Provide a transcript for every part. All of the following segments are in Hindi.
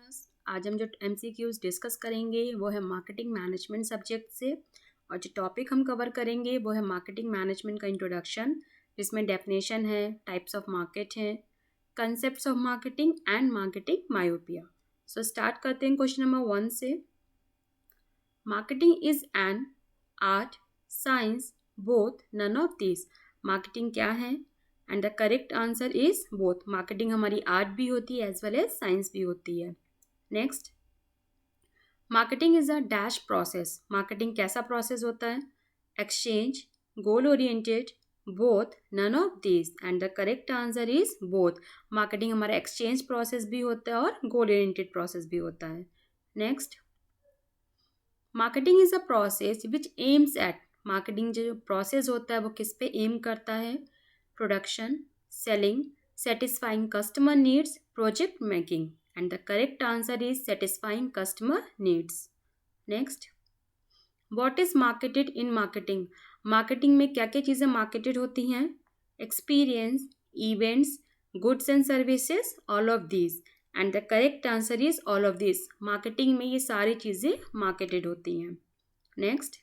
लिसनर्स, आज हम जो MCQs डिस्कस करेंगे वो है मार्केटिंग मैनेजमेंट सब्जेक्ट से। और जो टॉपिक हम कवर करेंगे वो है मार्केटिंग मैनेजमेंट का इंट्रोडक्शन, जिसमें डेफिनेशन है, टाइप्स ऑफ मार्केट हैं, concepts of marketing and marketing myopia. So start करते हैं क्वेश्चन नंबर 1 से। Marketing is an art, science, both, none of this. Marketing क्या है? And the correct answer is both. Marketing हमारी आर्ट भी होती है एज वेल एज साइंस भी होती है। Next, marketing is a dash process. Marketing कैसा प्रोसेस होता है? Exchange, goal oriented, both, none of this. And the correct answer is both. Marketing हमारा एक्सचेंज प्रोसेस भी होता है और गोल ओरिएंटेड प्रोसेस भी होता है। Next, marketing is a process which aims at. Marketing जो प्रोसेस होता है वो किस पे एम करता है? Production, selling, satisfying customer needs, project making. And the correct answer is satisfying customer needs. Next, what is marketed in marketing? Marketing में क्या क्या चीज़ें मार्केटेड होती हैं? Experience, events, goods and services, all of this. And the correct answer is all of this. Marketing में ये सारी चीज़ें मार्केटेड होती हैं। Next,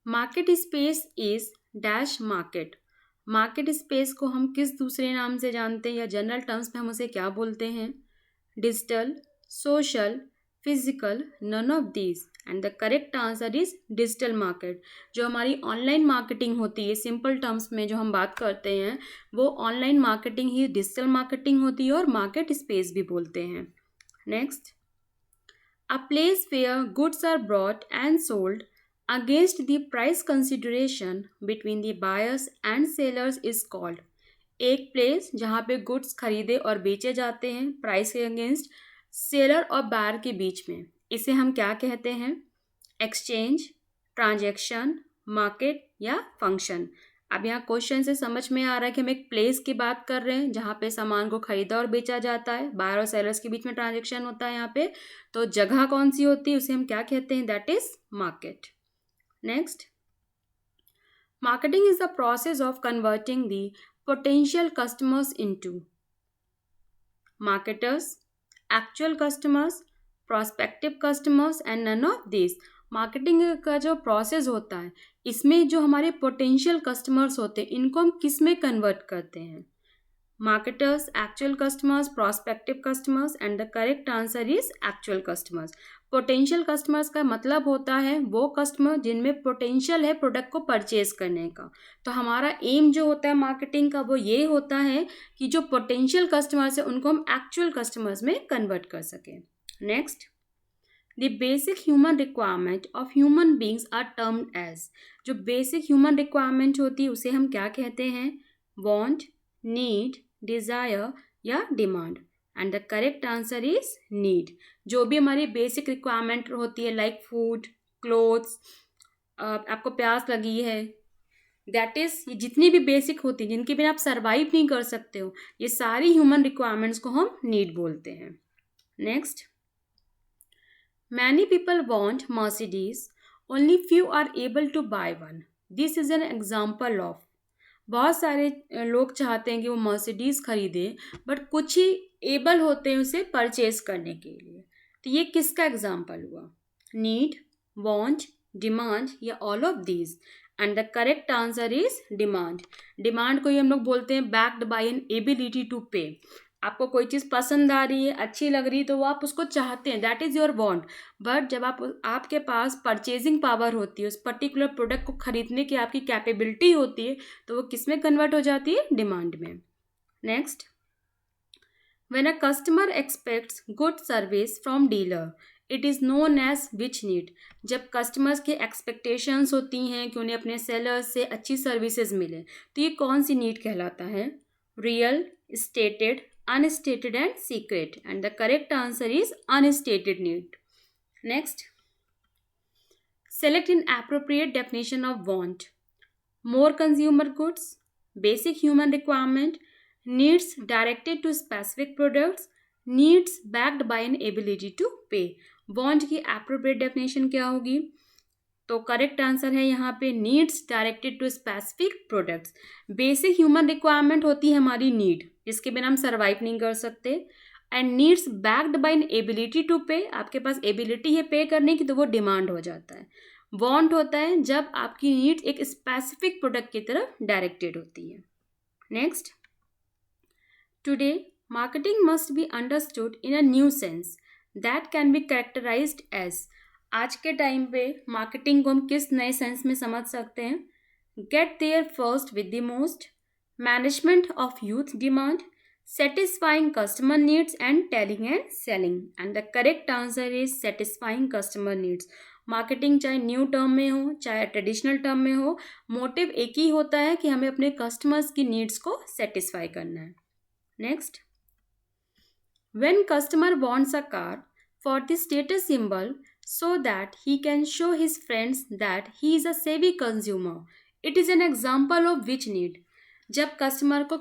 market space is dash market. Market space को हम किस दूसरे नाम से जानते हैं या जनरल टर्म्स में हम उसे क्या बोलते हैं? Digital, social, physical, none of this. And the correct answer is digital market. जो हमारी ऑनलाइन मार्केटिंग होती है, सिंपल टर्म्स में जो हम बात करते हैं, वो ऑनलाइन मार्केटिंग ही डिजिटल मार्केटिंग होती है और मार्केट स्पेस भी बोलते हैं। Next, a place where goods are brought and sold against the price consideration between the buyers and sellers is called। एक प्लेस जहाँ पे गुड्स खरीदे और बेचे जाते हैं प्राइस के अगेंस्ट सेलर और बायर के बीच में, इसे हम क्या कहते हैं? एक्सचेंज, ट्रांजैक्शन, मार्केट या फंक्शन। अब यहाँ क्वेश्चन से समझ में आ रहा है कि हम एक प्लेस की बात कर रहे हैं जहाँ पे सामान को खरीदा और बेचा जाता है, बायर और सेलर्स के बीच में ट्रांजैक्शन होता है यहाँ पे। तो जगह कौन सी होती है, उसे हम क्या कहते हैं? That is market. Next, marketing is the process of converting the potential customers into marketers, actual customers, prospective customers and none of these। Marketing का जो प्रोसेस होता है, इसमें जो हमारे पोटेंशियल कस्टमर्स होते हैं, इनको हम किस में कन्वर्ट करते हैं? Marketers, actual customers, prospective customers. And the correct answer is actual customers. Potential customers का मतलब होता है वो कस्टमर जिनमें पोटेंशियल है प्रोडक्ट को परचेज करने का। तो हमारा एम जो होता है मार्केटिंग का वो ये होता है कि जो पोटेंशियल कस्टमर्स है उनको हम एक्चुअल कस्टमर्स में कन्वर्ट कर सकें। Next, the basic human requirement of human beings are termed as. जो बेसिक ह्यूमन रिक्वायरमेंट होती है उसे हम क्या कहते हैं? वॉन्ट, नीड, डिज़ायर या demand. And the correct answer is need. जो भी हमारी बेसिक रिक्वायरमेंट होती है लाइक फूड, क्लोथ्स, आपको प्यास लगी है, दैट इज, ये जितनी भी बेसिक होती है जिनके बिना आप सर्वाइव नहीं कर सकते हो, ये सारी ह्यूमन रिक्वायरमेंट्स को हम नीड बोलते हैं। Next, many people want Mercedes, only few are able to buy one. This is an example of. बहुत सारे लोग चाहते हैं कि वो मर्सिडीज़ खरीदे, बट कुछ ही एबल होते हैं उसे परचेज करने के लिए। तो ये किसका एग्जाम्पल हुआ? नीड, वांट, डिमांड या all of these. And the correct answer is demand. Demand को ही हम लोग बोलते हैं backed by an ability to pay. आपको कोई चीज़ पसंद आ रही है, अच्छी लग रही है, तो वो आप उसको चाहते हैं, that is your want. But जब आपके पास परचेजिंग पावर होती है, उस पर्टिकुलर प्रोडक्ट को खरीदने की आपकी कैपेबिलिटी होती है, तो वो किस में कन्वर्ट हो जाती है? डिमांड में। Next, when a customer expects good service from dealer, it is known as which need. जब कस्टमर्स की एक्सपेक्टेशंस होती हैं कि उन्हें अपने सेलर्स से अच्छी सर्विसेज मिले, तो ये कौन सी नीड कहलाता है? Real, stated, unstated and secret। and the correct answer is unstated need। Next, select an appropriate definition of want। more consumer goods, basic human requirement, needs directed to specific products, needs backed by an ability to pay। want की appropriate definition क्या होगी? तो करेक्ट आंसर है यहाँ पे needs directed to specific products. Basic human requirement होती है हमारी नीड, जिसके बिना हम सर्वाइव नहीं कर सकते। And needs backed by an ability to pay, आपके पास एबिलिटी है पे करने की तो वो डिमांड हो जाता है। वांट होता है जब आपकी नीड्स एक स्पेसिफिक प्रोडक्ट की तरफ डायरेक्टेड होती है। Next, today marketing must be understood in a new sense that can be characterized as, आज के टाइम पे मार्केटिंग को हम किस नए सेंस में समझ सकते हैं? Get there first with the most, management of youth demand, satisfying customer needs and telling and selling, and the correct answer is satisfying customer needs। Marketing चाहे न्यू टर्म में हो चाहे ट्रेडिशनल टर्म में हो, मोटिव एक ही होता है कि हमें अपने कस्टमर्स की नीड्स को सेटिस्फाई करना है। Next, when customer wants a car for the status symbol so that he can show his friends that he is a savvy consumer, it is an example of which need? जब कस्टमर को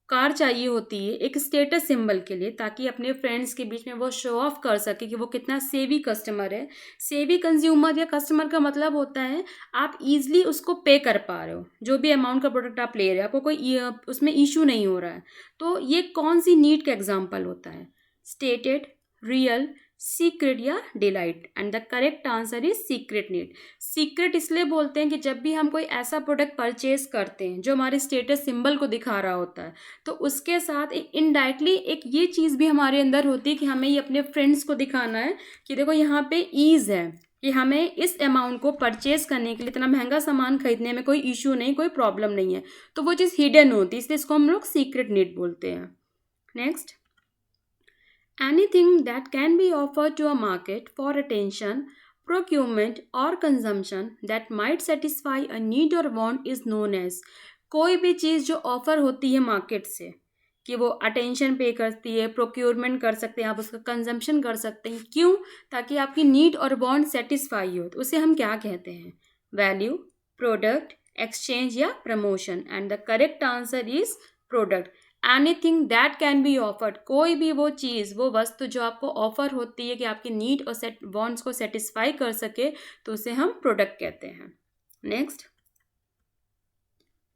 कार चाहिए होती है एक स्टेटस सिंबल के लिए, ताकि अपने फ्रेंड्स के बीच में वो शो ऑफ कर सके कि वो कितना सेवी कस्टमर है। सेवी कंज्यूमर या कस्टमर का मतलब होता है आप ईजिली उसको पे कर पा रहे हो, जो भी अमाउंट का प्रोडक्ट आप ले रहे हो, आपको कोई उसमें इशू नहीं हो रहा है। तो ये कौन सी नीड का एग्जाम्पल होता है? स्टेटेड, रियल, सीक्रेट या delight, and the correct answer is secret need. Secret इसलिए बोलते हैं कि जब भी हम कोई ऐसा प्रोडक्ट परचेज करते हैं जो हमारे स्टेटस सिंबल को दिखा रहा होता है, तो उसके साथ एक इनडायरेक्टली एक ये चीज़ भी हमारे अंदर होती है कि हमें ये अपने फ्रेंड्स को दिखाना है कि देखो यहाँ पे ईज है कि हमें इस अमाउंट को परचेज करने के लिए इतना महंगा सामान खरीदने में कोई इशू नहीं, कोई प्रॉब्लम नहीं है। तो वो चीज़ हिडन होती है, इसलिए इसको हम लोग सीक्रेट नीड बोलते हैं। Next, anything that can be offered to a market for attention, procurement or consumption that might satisfy a need or want is known as, कोई भी चीज़ जो ऑफर होती है मार्केट से कि वो अटेंशन पे करती है, प्रोक्योरमेंट कर सकते हैं, आप उसका कंजम्पशन कर सकते हैं, क्यों? ताकि आपकी नीड और वांट सेटिस्फाई हो, तो उसे हम क्या कहते हैं? वैल्यू, प्रोडक्ट, एक्सचेंज या promotion, and the correct answer is product. Anything that can be offered, कोई भी वो चीज़, वो वस्तु जो आपको ऑफर होती है कि आपकी नीड और वांट्स को सेटिस्फाई कर सके, तो उसे हम प्रोडक्ट कहते हैं। Next,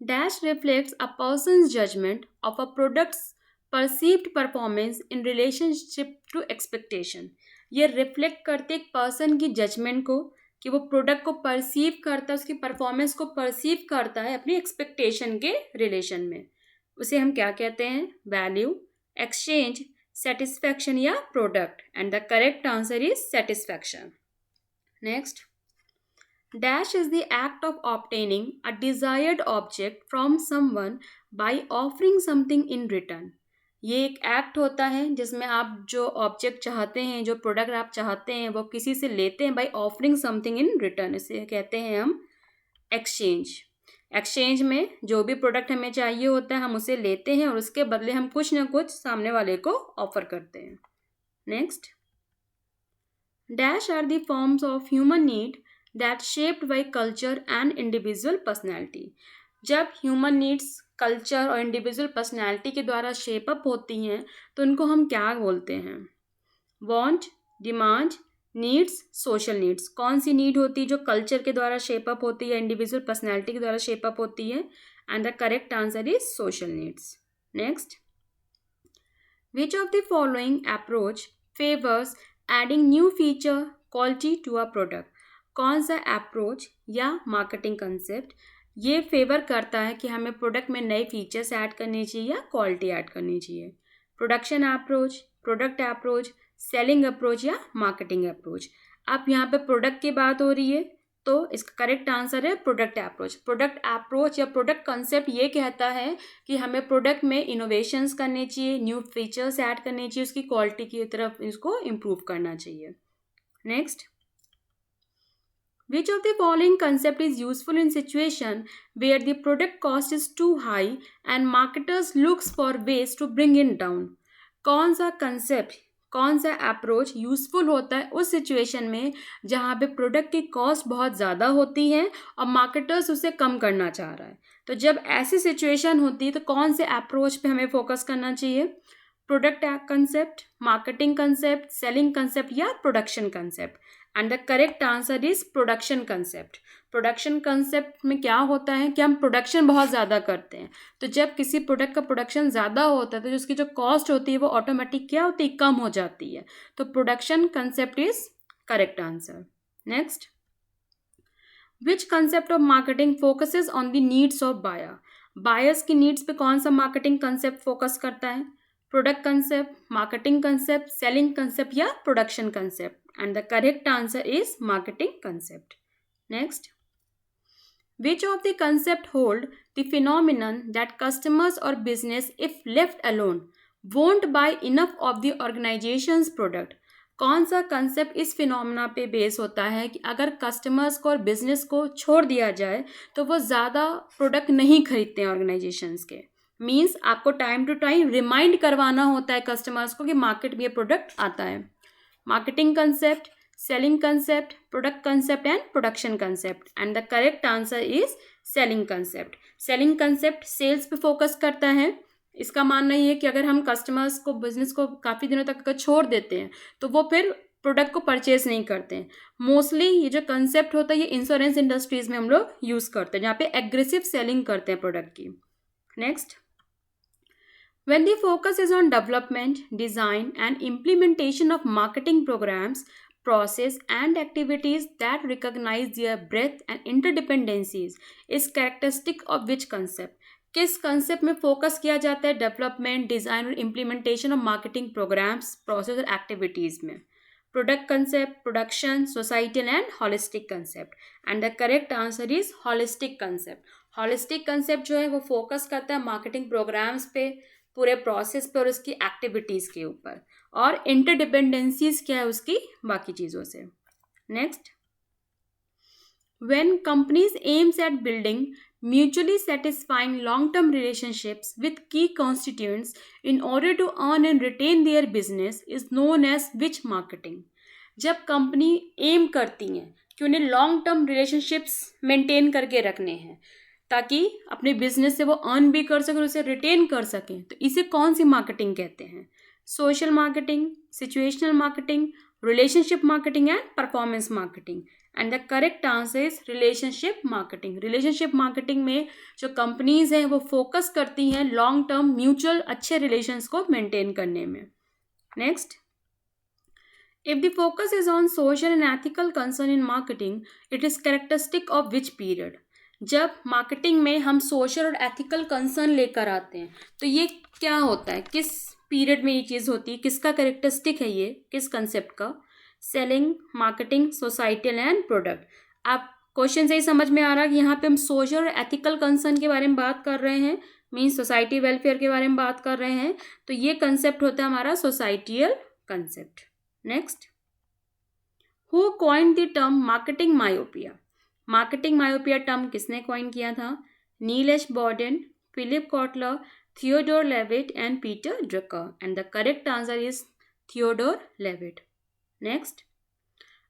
dash reflects a person's judgment of a product's perceived performance in relationship to expectation. ये रिफ्लेक्ट करते एक पर्सन की जजमेंट को कि वो प्रोडक्ट को परसीव करता है, उसकी परफॉर्मेंस को परसीव करता है अपनी एक्सपेक्टेशन के रिलेशन में, उसे हम क्या कहते हैं? वैल्यू, एक्सचेंज, सेटिस्फैक्शन या product, and the correct answer is satisfaction. Next, dash is the act of obtaining a desired object from someone by offering something in return. ये एक एक्ट होता है जिसमें आप जो ऑब्जेक्ट चाहते हैं, जो प्रोडक्ट आप चाहते हैं, वो किसी से लेते हैं by offering something in return, इसे कहते हैं हम एक्सचेंज। एक्सचेंज में जो भी प्रोडक्ट हमें चाहिए होता है हम उसे लेते हैं और उसके बदले हम कुछ ना कुछ सामने वाले को ऑफर करते हैं। Next, dash are the forms of human need that shaped by culture and individual personality. जब ह्यूमन नीड्स कल्चर और इंडिविजुअल पर्सनैलिटी के द्वारा शेप अप होती हैं तो उनको हम क्या बोलते हैं? Want, demand, needs, social needs. कौन सी नीड होती है जो कल्चर के द्वारा शेप अप होती है, इंडिविजुअल पर्सनैलिटी के द्वारा शेप अप होती है, and the correct answer is social needs. Next, which of the following approach favours adding new feature quality to a product? कौन सा अप्रोच या मार्केटिंग कंसेप्ट ये फेवर करता है कि हमें प्रोडक्ट में नए फीचर्स ऐड करने चाहिए या क्वालिटी ऐड करनी चाहिए? Production approach, product approach, selling approach या मार्केटिंग अप्रोच? अब यहाँ पे प्रोडक्ट की बात हो रही है तो इसका करेक्ट आंसर है प्रोडक्ट अप्रोच। प्रोडक्ट अप्रोच या प्रोडक्ट कंसेप्ट ये कहता है कि हमें प्रोडक्ट में इनोवेशंस करने चाहिए, न्यू फीचर्स ऐड करने चाहिए, उसकी क्वालिटी की तरफ इसको इम्प्रूव करना चाहिए। Next, which of the following concept is useful in situation where the product cost is too high and marketers looks for ways to bring it down? कौन सा कंसेप्ट, कौन सा अप्रोच यूजफुल होता है उस सिचुएशन में जहाँ पे प्रोडक्ट की कॉस्ट बहुत ज़्यादा होती है और मार्केटर्स उसे कम करना चाह रहा है? तो जब ऐसी सिचुएशन होती है तो कौन से अप्रोच पे हमें फोकस करना चाहिए? Product concept, marketing concept, selling concept या production concept? And the correct answer is production concept. Production concept में क्या होता है कि हम प्रोडक्शन बहुत ज़्यादा करते हैं, तो जब किसी प्रोडक्ट का प्रोडक्शन ज़्यादा होता है तो उसकी जो कॉस्ट होती है वो ऑटोमेटिक क्या होती है, कम हो जाती है। तो production concept is correct answer. Next, which concept of marketing focuses on the needs of buyer. Buyers की नीड्स पे कौन सा मार्केटिंग कंसेप्ट फोकस करता है? Product concept, marketing concept, selling concept या production concept? And the correct answer is marketing concept. Next, which of the concept hold the phenomenon that customers or business if left alone won't buy enough of the organization's product? कौन सा कंसेप्ट इस फिनोमेना पे बेस होता है कि अगर कस्टमर्स को और बिजनेस को छोड़ दिया जाए तो वो ज़्यादा प्रोडक्ट नहीं खरीदते हैं ऑर्गेनाइजेशंस के। मीन्स आपको टाइम टू टाइम रिमाइंड करवाना होता है कस्टमर्स को कि मार्केट में ये प्रोडक्ट आता है। Marketing concept, selling concept, product concept and production concept, and the correct answer is selling concept. selling concept sales पे फोकस करता है। इसका मानना ये है कि अगर हम कस्टमर्स को, बिजनेस को काफ़ी दिनों तक अगर छोड़ देते हैं तो वो फिर प्रोडक्ट को परचेज नहीं करते हैं। मोस्टली ये जो कंसेप्ट होता है ये इंश्योरेंस इंडस्ट्रीज में हम लोग यूज़ करते हैं, जहाँ पे एग्रेसिव सेलिंग करते हैं प्रोडक्ट की। Next, when the focus is on development, design and implementation of marketing programs, process and activities that recognize their breadth and interdependencies is characteristic of which concept? किस कंसेप्ट में फोकस किया जाता है डेवलपमेंट, डिज़ाइन और implementation of marketing programs, process और एक्टिविटीज़ में? Product concept, production, societal and holistic concept. And the correct answer is holistic concept. Holistic concept जो है वो फोकस करता है मार्केटिंग प्रोग्राम्स पे, पूरे प्रोसेस पे और उसकी एक्टिविटीज़ के ऊपर, और इंटरडिपेंडेंसीज क्या है उसकी बाकी चीज़ों से। Next, when companies aims at building mutually satisfying long term relationships with key constituents in order to earn and retain their business is known as which marketing? जब कंपनी एम करती हैं कि उन्हें लॉन्ग टर्म रिलेशनशिप्स मेंटेन करके रखने हैं ताकि अपने बिजनेस से वो अर्न भी कर सकें और उसे रिटेन कर सकें, तो इसे कौन सी मार्केटिंग कहते हैं? Social marketing, situational marketing, relationship marketing and performance marketing? And the correct answer is relationship marketing. Relationship marketing में जो कंपनीज हैं वो फोकस करती हैं लॉन्ग टर्म म्यूचुअल अच्छे रिलेशंस को मेंटेन करने में। Next, if the focus is on social and ethical concern in marketing, it is characteristic of which period? जब मार्केटिंग में हम सोशल और एथिकल कंसर्न लेकर आते हैं तो ये क्या होता है, किस पीरियड में ये चीज़ होती है, किसका कैरेक्टरिस्टिक है, ये किस कंसेप्ट का? Selling, marketing, societal and product. आप क्वेश्चन से ही समझ में आ रहा है कि यहाँ पे हम सोशल और एथिकल कंसर्न के बारे में बात कर रहे हैं, मीन्स सोसाइटी वेलफेयर के बारे में बात कर रहे हैं, तो ये कंसेप्ट होता है हमारा societal concept. Next, who coined the term marketing myopia? Marketing myopia term किसने कॉइन किया था? Neil H Borden, Philip Kotler, Theodore Levitt and Peter Drucker? And the correct answer is Theodore Levitt. Next,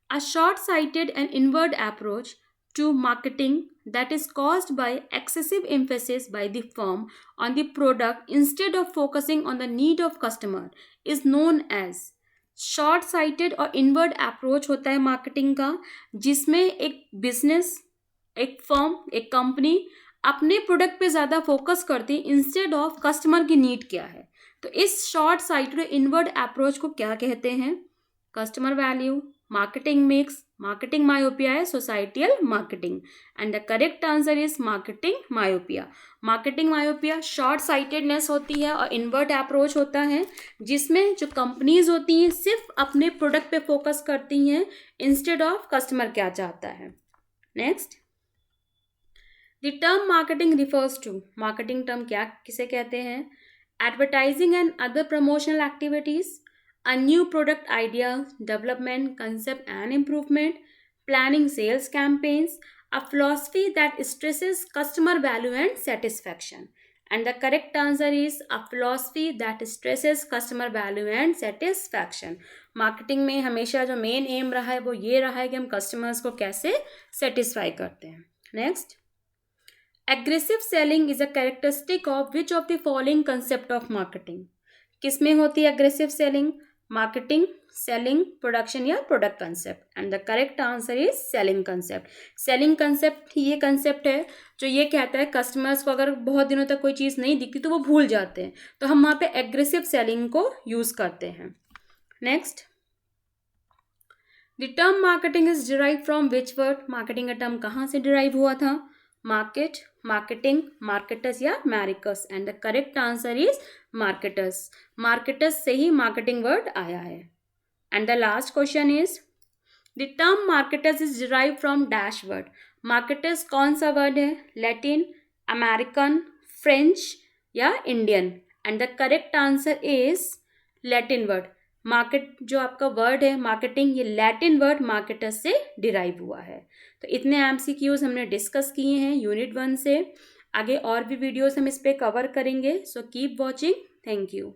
a short sighted and inward approach to marketing that is caused by excessive emphasis by the firm on the product instead of focusing on the need of customer is known as? Short sighted और इनवर्ड अप्रोच होता है मार्केटिंग का, जिसमें एक बिजनेस, एक फर्म, एक कंपनी अपने प्रोडक्ट पे ज़्यादा फोकस करती है इंस्टेड ऑफ कस्टमर की नीड क्या है। तो इस शॉर्ट साइटेड और इनवर्ड अप्रोच को क्या कहते हैं? Customer value, marketing mix, marketing myopia है, societal marketing? And the correct answer is marketing myopia. Marketing myopia short sightedness होती है और इनवर्ट अप्रोच होता है, जिसमें जो कंपनीज होती हैं सिर्फ अपने प्रोडक्ट पे फोकस करती हैं इंस्टेड ऑफ कस्टमर क्या चाहता है। Next, the term marketing refers to, marketing term क्या किसे कहते हैं? Advertising and other promotional activities, a new product idea, development, concept and improvement, planning sales campaigns, a philosophy that stresses customer value and satisfaction? And the correct answer is a philosophy that stresses customer value and satisfaction. Marketing में हमेशा जो मेन एम रहा है वो ये रहा है कि हम कस्टमर्स को कैसे सेटिस्फाई करते हैं। Next, aggressive selling is a characteristic of which of the following concept of marketing? किस में होती है aggressive selling? Marketing, selling, production या product concept. And the correct answer is selling concept. Selling concept ये कंसेप्ट है जो ये कहता है कस्टमर्स को अगर बहुत दिनों तक कोई चीज़ नहीं दिखती तो वो भूल जाते हैं, तो हम वहाँ पे एग्रेसिव सेलिंग को यूज़ करते हैं। Next, the term marketing is derive from which word? Marketing का टर्म कहाँ से डिराइव हुआ था? मार्केट, मार्केटिंग, मार्केटर्स या मैरिकस। And the correct answer is marketers. Marketers से ही मार्केटिंग वर्ड आया है। And the last question is the term marketers is derive from dash word? Marketers कौन सा वर्ड है? लैटिन, अमेरिकन, फ्रेंच या Indian? And the correct answer is Latin word. Market जो आपका वर्ड है मार्केटिंग, ये लैटिन वर्ड मार्केटर्स से डिराइव हुआ है। तो इतने एमसीक्यूज हमने डिस्कस किए हैं यूनिट 1 से। आगे और भी वीडियोस हम इस पे कवर करेंगे। So keep watching. Thank you.